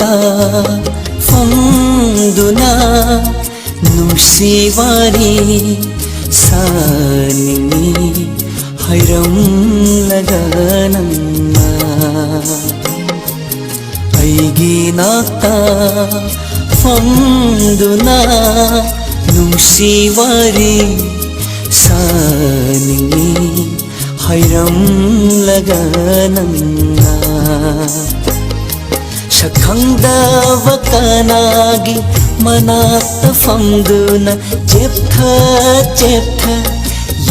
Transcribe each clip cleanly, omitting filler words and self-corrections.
ꯉꯥꯛꯇ ꯐꯝꯗꯨꯅ ꯅꯨꯡꯁꯤ ꯋꯥꯔꯤ ꯁꯥꯅꯤꯡꯉꯤ ꯍꯥꯏꯔꯝꯂꯒ ꯅꯪꯅ ꯑꯩꯒꯤ ꯅꯥꯛꯇ ꯐꯝꯗꯨꯅ ꯅꯨꯡꯁꯤ ꯋꯥꯔꯤ ꯁꯥꯅꯤꯡꯉꯤ ꯍꯥꯏꯔꯝꯂꯒ ꯅꯪꯅ ꯁꯛꯈꯪꯗꯕ ꯀꯅꯥꯒꯤ ꯃꯅꯥꯛꯇ ꯐꯝꯗꯨꯅ ꯆꯦꯞꯊ ꯆꯦꯞꯊ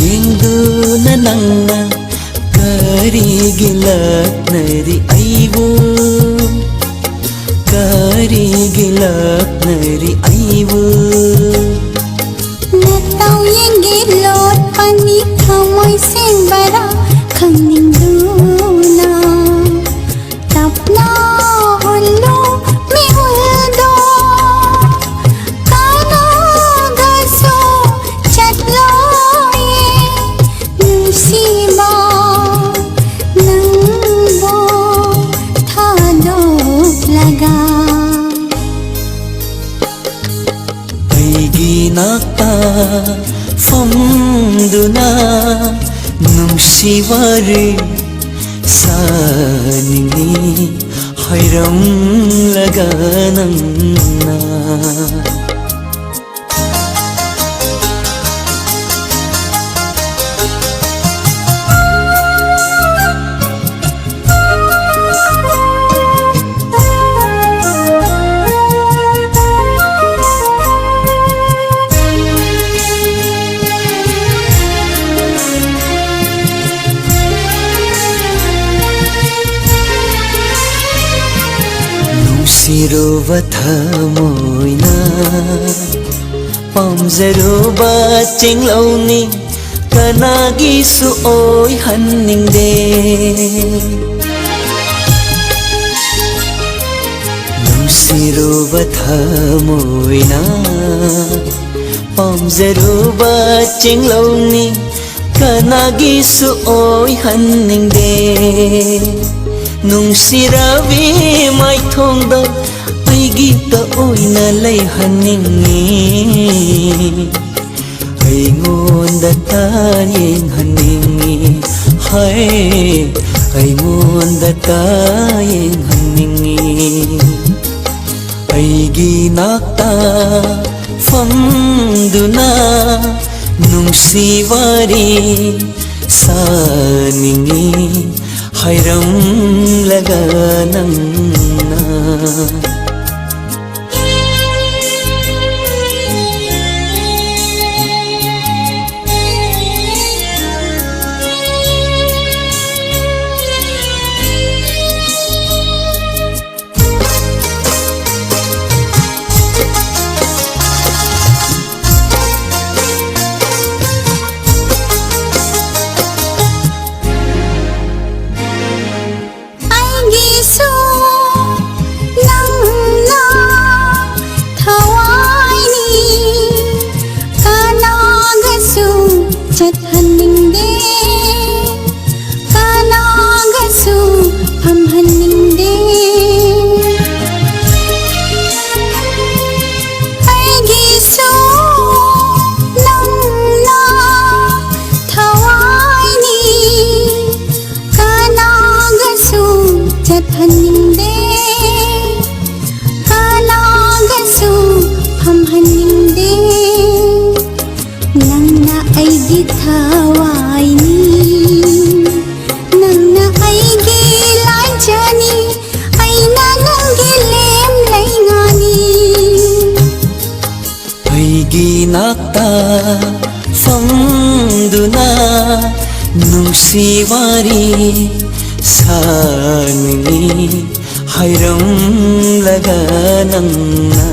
ꯌꯦꯡꯗꯨꯅ ꯅꯪꯅ ꯀꯔꯤꯒꯤ ꯂꯛꯅꯔꯤ ꯑꯩꯕꯨ ꯀꯔꯤꯒꯤ ꯂꯛꯅꯔꯤ ꯑꯩꯕꯨ ꯅꯇꯧ ꯌꯦꯡꯒꯦ ꯂꯣꯠꯄꯅꯤ ꯊꯃꯣꯏ ꯁꯦꯡꯕꯔꯥ ꯈꯪꯅꯤꯡꯗꯨꯅ ꯇꯞꯅ ꯍꯨꯜꯂꯨ ꯃꯤꯍꯨꯜꯗꯣ ꯀꯅꯥꯒꯁꯨ ꯆꯠꯂꯣꯏꯌꯦ ꯅꯨꯡꯁꯤꯕ ꯅꯪꯕꯨ ꯊꯥꯗꯣꯛꯂꯒ ꯑꯩꯒꯤ ꯅꯥꯛꯇ ꯐꯝꯗꯨꯅ ꯅꯨꯡꯁꯤ ꯋꯥꯔꯤ ꯁꯥꯅꯤꯡꯉꯤ ꯍꯥꯏꯔꯝꯂꯒ ꯅꯪꯅ ꯅꯨꯡꯁꯤꯔꯨꯕ ꯊꯃꯣꯏꯅ ꯄꯥꯝꯖꯔꯨꯕ ꯆꯤꯡꯂꯧꯅꯤ ꯀꯅꯥꯒꯤꯁꯨ ꯑꯣꯏꯍꯟꯅꯤꯡꯗꯦ ꯅꯨꯡꯁꯤꯔꯨꯕ ꯊꯃꯣꯏꯅ ꯄꯥꯝꯖꯔꯨꯕ ꯆꯤꯡꯂꯧꯅꯤ ꯀꯅꯥꯒꯤꯁꯨ ꯑꯣꯏꯍꯟꯅꯤꯡꯗꯦ ꯅꯨꯡꯁꯤꯔꯕꯤ ꯃꯥꯏꯊꯣꯡꯗ ꯑꯩꯒꯤꯇ ꯑꯣꯏꯅ ꯂꯩꯍꯟꯅꯤꯡꯉꯤ ꯑꯩꯉꯣꯟꯗ ꯌꯦꯡꯍꯟꯅꯤꯡꯉꯤ ꯍꯥꯏ ꯑꯩꯉꯣꯟꯗ ꯌꯦꯡꯍꯟꯅꯤꯡꯉꯤ ꯑꯩꯒꯤ ꯅꯥꯛꯇ ꯐꯝꯗꯨꯅ ꯅꯨꯡꯁꯤ ꯋꯥꯔꯤ ꯁꯥꯅꯤꯡꯉꯤ ꯍꯥꯏꯔꯝꯂꯒ ꯅꯪꯅ ꯆꯠꯍꯟꯅꯤꯡꯗꯦ ꯀꯅꯥꯒꯁꯨ ꯐꯝꯍꯟꯅꯤꯡꯗꯦ ꯑꯩꯒꯤꯁꯨ ꯅꯪꯅ ꯊꯋꯥꯏꯅꯤ ꯀꯅꯥꯒꯁꯨ ꯆꯠꯍꯟꯅꯤꯡꯗꯦ ꯀꯅꯥꯒꯁꯨ ꯐꯝꯍꯟꯅꯤꯡꯗꯦ ꯅꯪꯅ ꯑꯩꯒꯤ ꯊꯋꯥꯏꯅꯤ ꯅꯪꯅ ꯑꯩꯒꯤ ꯂꯥꯟꯖꯅꯤ ꯑꯩꯅ ꯅꯪꯒꯤ ꯂꯦꯝ ꯂꯩꯉꯥꯅꯤ ꯑꯩꯒꯤ ꯅꯥꯛꯇ ꯐꯝꯗꯨꯅ ꯅꯨꯡꯁꯤ ꯋꯥꯔꯤ ꯁꯥꯅꯤꯡꯉꯤ ꯍꯥꯏꯔꯝꯂꯒ ꯅꯪꯅ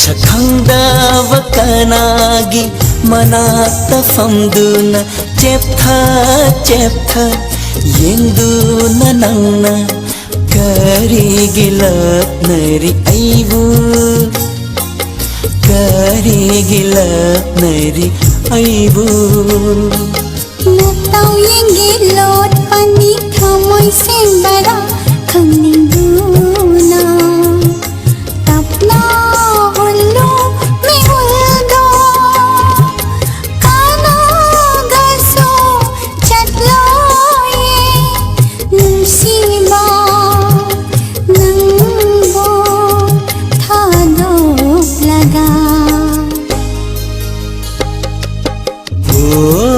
ꯁꯛꯈꯪꯗꯕ ꯀꯅꯥꯒꯤ ꯃꯅꯥꯛꯇ ꯐꯝꯗꯨꯅ ꯆꯦꯞꯊ ꯆꯦꯞꯊ ꯌꯦꯡꯗꯨꯅ ꯅꯪꯅ ꯀꯔꯤꯒꯤ ꯂꯛꯅꯔꯤ ꯑꯩꯕꯨ ꯀꯔꯤꯒꯤ ꯂꯛꯅꯔꯤ ꯑꯩꯕꯨ ꯅꯇꯧ ꯌꯦꯡꯒꯦ ꯂꯣꯠꯄꯅꯤ ꯊꯃꯣꯏ ꯁꯦꯡꯕꯔꯥ khangning tapna hullu mi huldo kana gaso chatloye nusiba nangbo thadok laga ओ